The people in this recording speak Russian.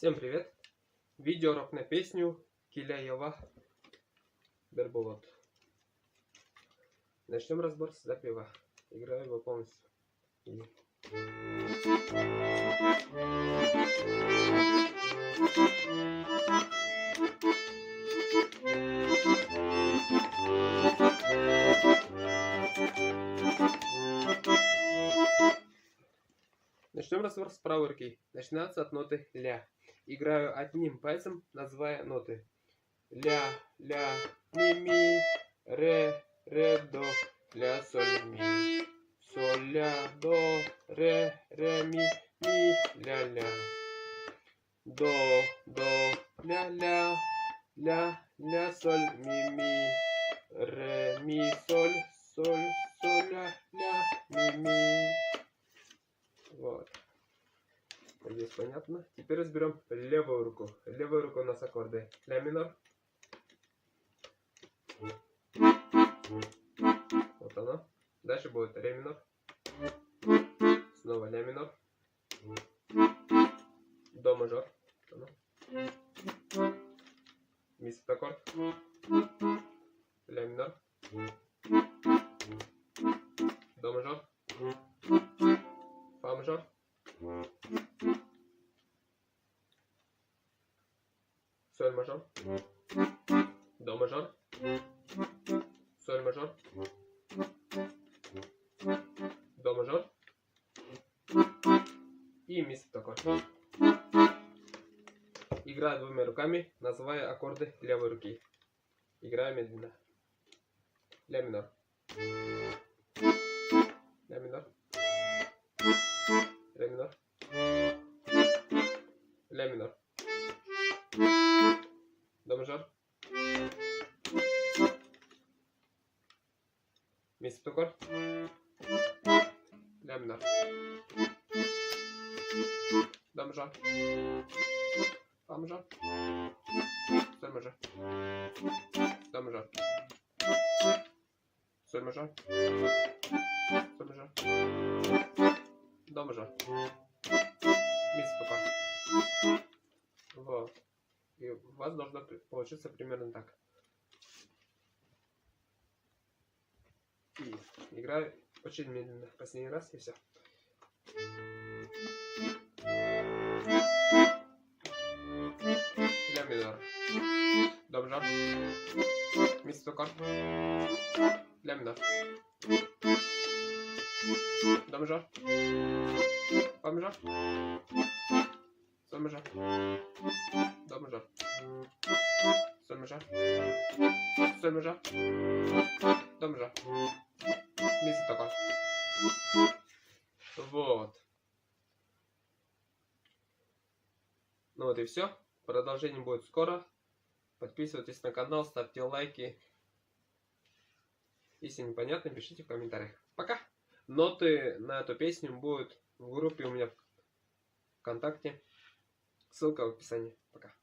Всем привет! Видеоурок на песню Киляева Берболот. Начнем разбор с запева. Играю его полностью. Начнем разбор с правой руки. Начинается от ноты ля. Играю одним пальцем, называя ноты. Ля, ля, ми, ми, ре, до, ля, соль, ми. Соль, ля, до, ре, ми, ля, ля. До, ля, ля, соль, ми, ре, ми, соль, ля, ми. Вот. Здесь понятно. Теперь разберем левую руку. Левая рука у нас аккорды ля минор. Вот оно. Дальше будет ре минор. Снова ля минор. До мажор. Вот оно. Ми септаккорд. Ля минор. До мажор. Фа мажор. Соль мажор. До мажор. Соль мажор. До мажор. И ми септаккорд. Играю двумя руками, называя аккорды левой руки. Играю медленно. Ля минор. Ля минор. Ре минор. Ля минор. До мажор. Ми септаккорд. Ля минор. До мажор. Фа мажор. Соль мажор. До мажор. Соль мажор. Соль мажор. До мажор. Ми септаккорд. Вот. И у вас должно получиться примерно так. И играю очень медленно. Последний раз и все. Ля минор. До мажор. Ми септаккорд. Ля минор. До мажор. Фа мажор. Соль мажор. До мажор. Соль мажор. Соль мажор. До мажор. Ми септаккорд. Вот. Ну вот и все. Продолжение будет скоро. Подписывайтесь на канал, ставьте лайки. Если непонятно, пишите в комментариях. Пока! Ноты на эту песню будут в группе у меня ВКонтакте. Ссылка в описании. Пока.